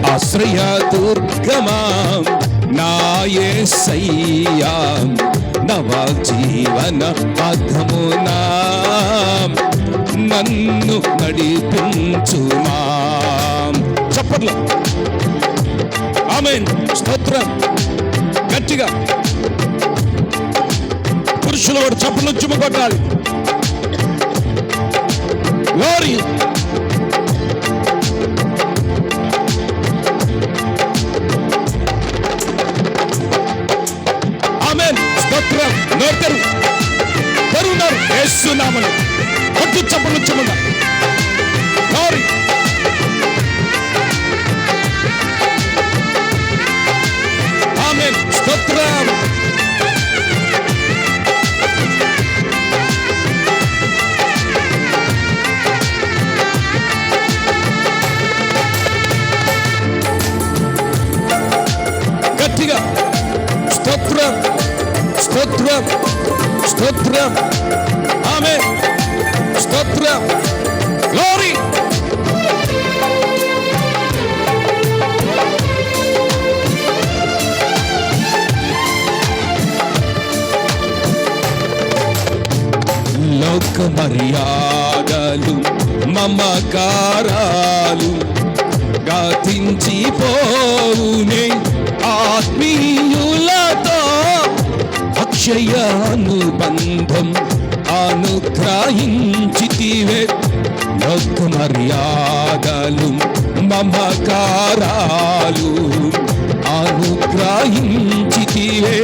ఆశ్రయ దుర్గమా నా యేసయ్యా, నవ జీవన మార్గమునా నన్ను నడిపించుమా. చప్పట్లు. ఆమేన్. స్తోత్రం. గట్టిగా పురుషుల వాడు చప్పట్లు చుమ్మకొట్టాలి. గ్లోరీ. ఆమేన్. స్తోత్రం. నోరు తెరువున్నారు యేసు నామములో. కొట్టి చప్పట్లు చుమ్మగా. గ్లోరీ. ఆమేన్. స్తోత్రం. గట్టిగా స్తోత్రం, స్తోత్రం, స్తోత్రం. ఆమేన్. స్తోత్రం. గ్లోరీ. లోక మర్యాదలు మమకారాలు గతించిపోవునే, ఆత్మీయులతో అక్షయ అనుబంధం అనుగ్రహించితివే. లోక మర్యాదలు మమకారాలు అనుగ్రహించితివే,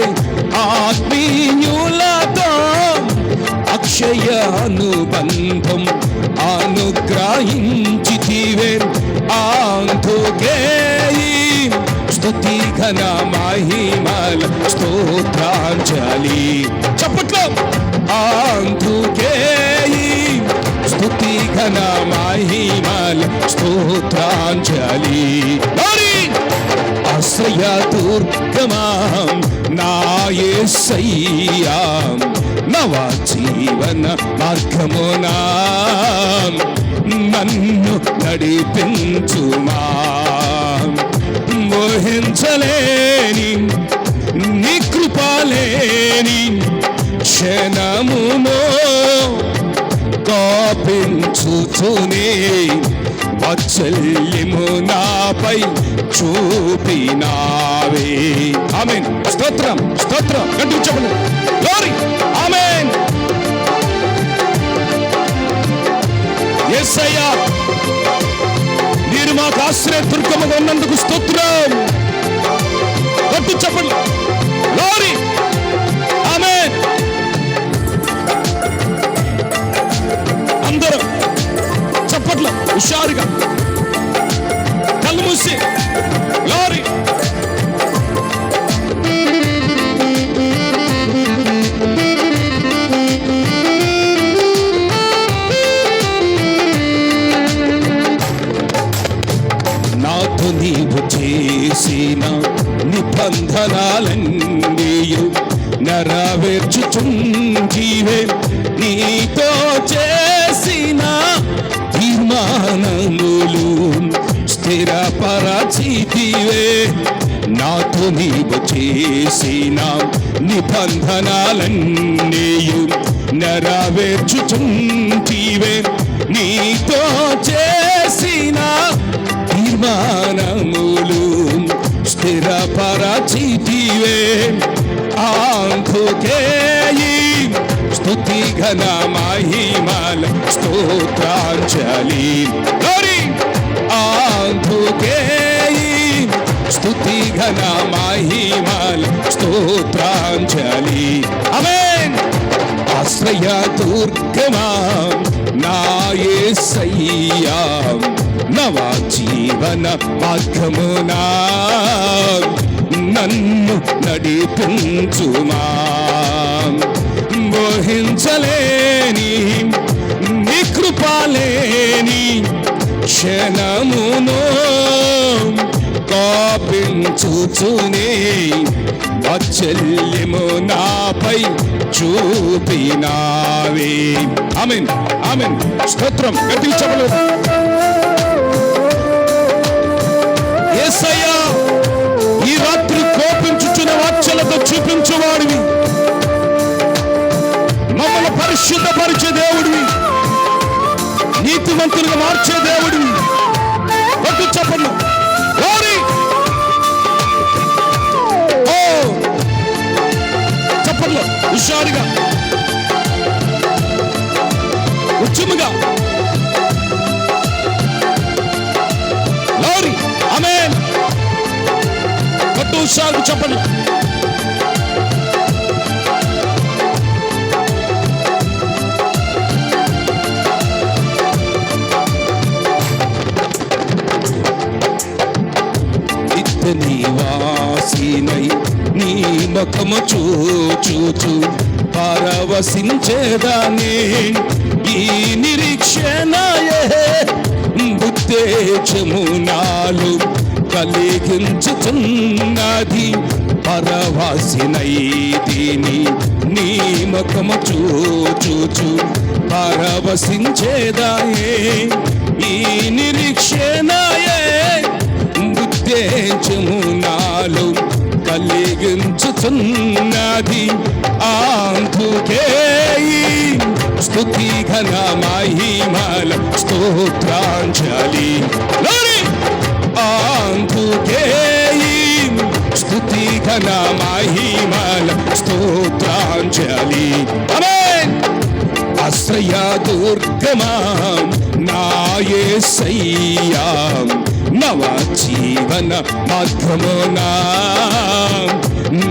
ఆత్మీయులతో అక్షయ అనుబంధం అనుగ్రహించితివే. అందుకే స్తుతి ఘన మహిమల స్తోత్రాంజలి. చప్పట్లు. అందుకే స్తుతి ఘన మహిమల స్తోత్రాంజలి. ఆశ్రయ దుర్గమా నా యేసయ్యా, నవ జీవన మార్గమునా నన్ను నడిపించుమా. మోహించలేని నీ కృపలేని క్షణమునో కాపించుచునే, వాత్సల్యము నాపై చూపినావే. ఆమేన్. స్తోత్రం, స్తోత్రం. గట్టిగా చెప్పండి. గ్లోరీ. ఆమేన్. యేసయ్యా, మీరు మాకు ఆశ్రయ దుర్గముగా ఉన్నందుకు స్తోత్రం. గట్టి చెప్పండి. గ్లోరీ. ఆమేన్. అందరూ చప్పట్లు హుషారుగా కళ్ళు మూసి. గ్లోరీ. నాతో నీవు చేసిన నిబంధనలన్నీయు నెరవేర్చుచుంటివే, నీతో చేసిన తీర్మానములు స్థిరపరచితివే. నాతో నీవు చేసిన నిబంధనలన్నీయు నెరవేర్చుచుంటివే, నీతో చేసిన తీర్మానములు స్థిరపరచితివే. అందుకే స్తుతి ఘన మహిమల స్తోత్రాంజలి. అందుకే స్తుతి ఘన మహిమల స్తోత్రాంజలి. ఆమేన్. ఆశ్రయ దుర్గమా నా యేసయ్యా, నవ జీవన మార్గమునా నన్ను నడిపించుమా. మోహించలేని నీ కృపలేని క్షణమునో కాపించుచునే, వాత్సల్యము నాపై చూపినావే. ఆమేన్. ఆమేన్. స్తోత్రం. గట్టిగా చెప్పండి. పరిశుద్ధపరిచే దేవుడివి, నీతిమంతులుగా మార్చే దేవుడివి. కొట్టు చెప్పండి. ఓ చెప్పండి హుషారుగా, ఉద్యముగా. లోరీ. ఆమేన్. కొట్టు హుషారుగా చెప్పండి. నివాసినై నీ ముఖము చూచు పరవశించేదాన్ని, ఈ నిరీక్షణయే ఉత్తేజము నాలో కలిగించుతున్నది. పరవశినై దీని నీ ముఖము చూచు పరవశించేదాయే, ఈ నిరీక్షణయే ఉత్తేజము నాలో కలిగించుతున్నది. అందుకే స్తుతి ఘన మహిమల స్తోత్రాంజలి. అందుకే స్తుతి ఘన మహిమల స్తోత్రాంజలి. ఆమేన్. ఆశ్రయ దుర్గమా నా యేసయ్యా, నవ జీవన మార్గమునా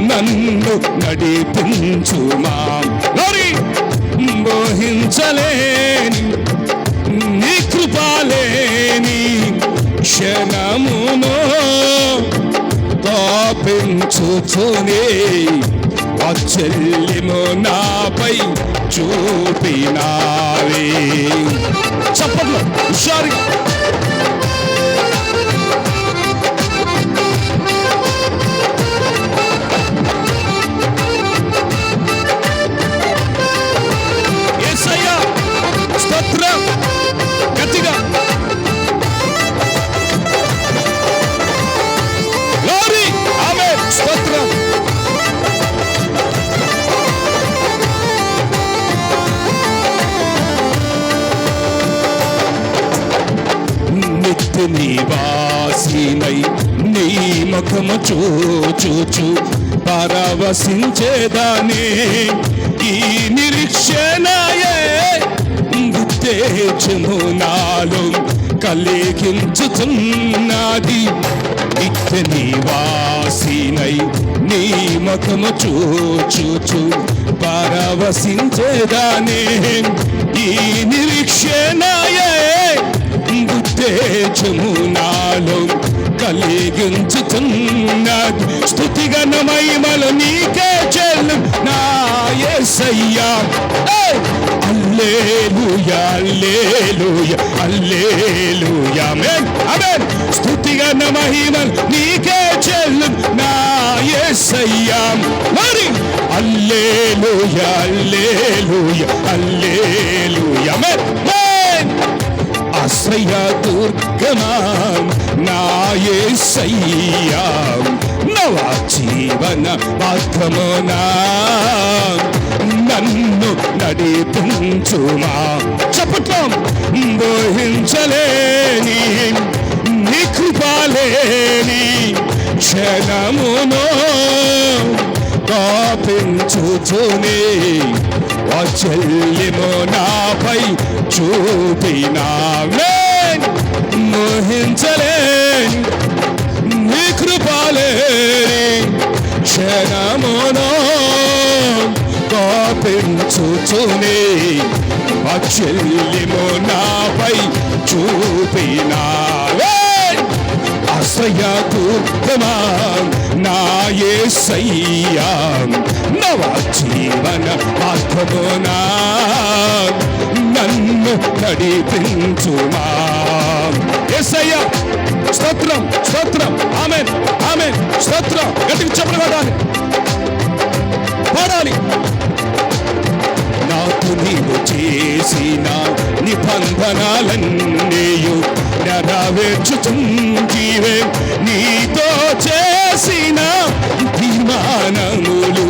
నన్ను నడిపించుమా. మోహించలేని నీ కృపలేని క్షణమును తాపించుచునే వాత్సల్యము నాపై చూపినావే. చప్పట్లు హుషారుగా. యేసయ్యా స్తోత్రం. గట్టిగా. గ్లోరీ. ఆమేన్. స్తోత్రం. నిత్య నివాసినై నీ ముఖము చూచు పరవశించేదాన్ని, ఈ నిరీక్షణయే ఉత్తేజము నాలో కలిగించుతున్నది. నిత్య నివాసినై నీ ముఖము చూచు పరవశించేదాన్ని, ఈ నిరీక్షణయే ఉత్తేజము నాలో కలిగించుతున్నది. స్తుతిగణ మహిమలు నీకే చెల్లు నా యేసయ్యా. హల్లెలూయా హల్లెలూయా హల్లెలూయా. ఆమేన్ ఆమేన్. స్తుతిగణ మహిమలు నీకే చెల్లు నా యేసయ్యా. మరి హల్లెలూయా హల్లెలూయా హల్లెలూయా. ఆమేన్. ఆశ్రయ దుర్గమా నా యేసయ్యా, నవ జీవన మార్గమునా నన్ను నడిపించుమా. చెప్పటం. మోహించలేని నీ కృపలేని క్షణమును తాపించుచునే వాత్సల్యము నాపై చూపినావే. మోహించలేని నీ కృపలేని క్షణమును తాపించుచునే వాత్సల్యము నాపై చూపినావే. ఆశ్రయ దుర్గమా నా యేసయ్యా, నవ జీవన మార్గమునా నన్ను నడిపించుమా. యేసయ్యా స్తోత్రం స్తోత్రం. ఆమేన్ ఆమేన్. స్తోత్రం. గట్టిగా చెప్పగలగాలి, పాడాలి. నాకు నీవు చేసిన నిబంధనలన్నీయు నెరవేర్చుచుంటివే, నీతో చేసిన తీర్మానములు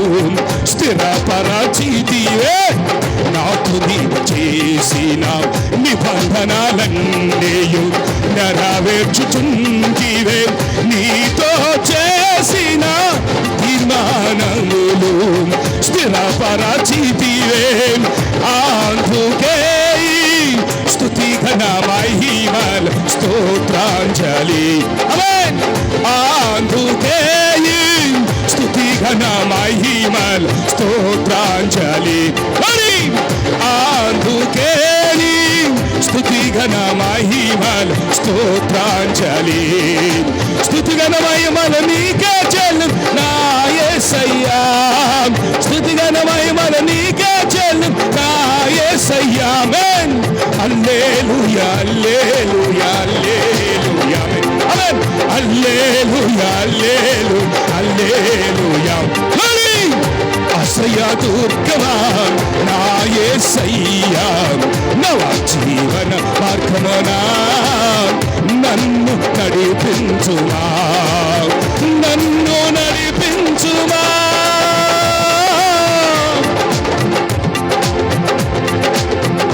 స్థిరపరచితివే. నాకు స్తోత్రాంజలి. అందుకే స్తుతి ఘన మహిమలు స్తోత్రాంజలి. స్తుతి ఘన మహిమలు నీకే చెల్లు నా యేసయ్యా. స్తుతి ఘన మహిమలు నీకే చెల్లు నా యేసయ్యా. ఆమేన్. హల్లెలూయా హల్లెలూయా హల్లెలూయా ఆమేన్. హల్లెలూయా హల్లెలూయా హల్లెలూయా. ఆశ్రయ దుర్గమా నా యేసయ్యా. నవ జీవన మార్గమునా నన్ను నడిపించుమా, నన్ను నడిపించుమా.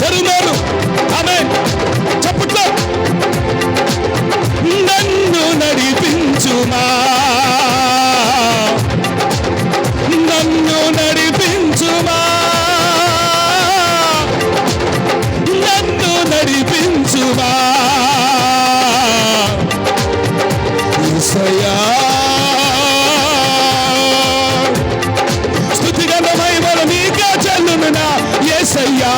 తరుణాలు ఆమేన్. చప్పట్లో నన్ను నడిపించుమా, నన్ను నడిపించుమా, నన్ను నడిపించుమా. యేసయ్యా స్తుతి ఘన మహిమలు నీకే చెల్లును నా యేసయ్యా.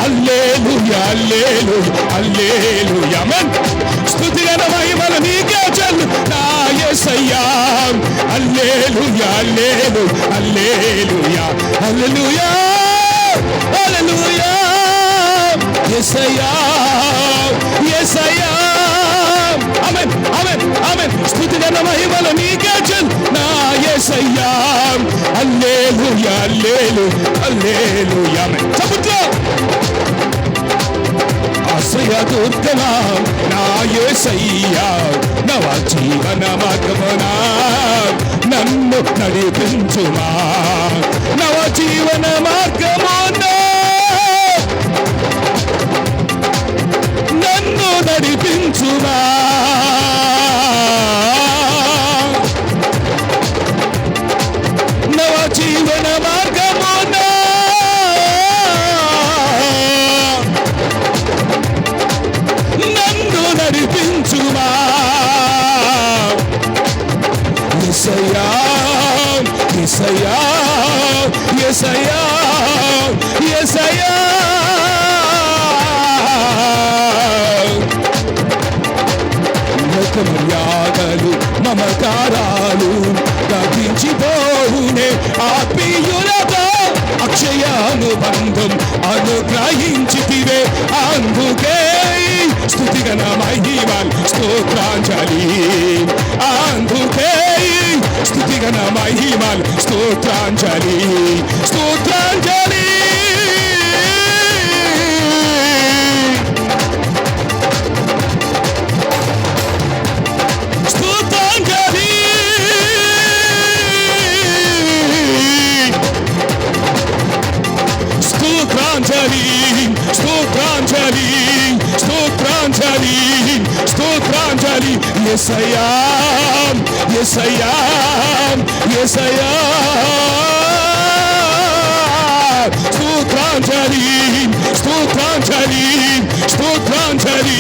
హల్లెలూయా హల్లెలూయా హల్లెలూయా ఆమేన్. స్తుతి ఘన మహిమలు నీకే చెల్లు నా యేసయ్యా. హల్లెలూయా హల్లెలూయా హల్లెలూయా హల్లెలూయా హల్లెలూయా. యేసయ్యా యేసయ్యా ఆమేన్ ఆమేన్ ఆమేన్. స్తుతి ఘన మహిమలు నీకే చెల్లు నా యేసయ్యా. హల్లెలూయా హల్లెలూయా హల్లెలూయా ఆమేన్. చప్పట్లో ఆశ్రయ దుర్గమా నా యేసయ్యా. నవ జీవన మార్గమునా నన్ను నడిపించుమా, నవ జీవన మార్గమునా నన్ను నడిపించుమా. నవ జీవన మార్గమునా నన్ను నడిపించుమా. యేసయ్యా యేసయ్యా యేసయ్యా యేసయ్యా. లోక మర్యాదలు మమకారాలు గతించిపోవునే, ఆత్మీయులతో అక్షయానుబంధం అనుగ్రహించితివే. అందుకే స్తుతి ఘన మహిమలు స్తోత్రాంజలి. అందుకే స్తుతి ఘన మహిమలు స్తోత్రాంజలి స్తోత్రాంజలి. స్తోత్రాంజలి స్తోత్రాంజలి స్తోత్రాంజలి స్తోత్రాంజలి స్తోత్రాంజలి. యేసయ్యా యేసయ్యా యేసయ్యా. స్తోత్రాంజలి స్తోత్రాంజలి స్తోత్రాంజలి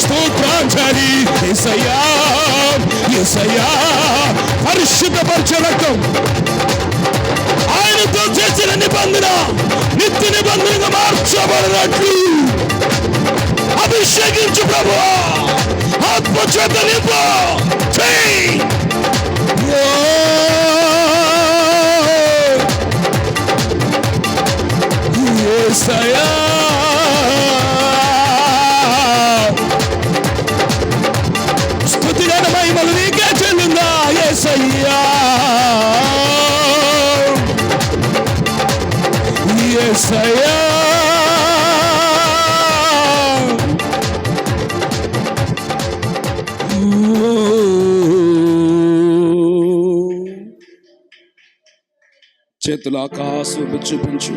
స్తోత్రాంజలి. యేసయ్యా యేసయ్యా. పరిశుద్ధపరిచే రక్తం, ఆయనతో చేసిన నిబంధన నిత్య నిబంధనగా మార్చబడినట్లు అభిషేకించు ప్రభువా. ఆత్మ చేత నింపు చేయి. యేసయ్యా స్తుతి ఘన మహిమలు నీకే చెల్లుందా యేసయ్యా. యేసయ్యా చేతుల ఆకాశం చూపించు.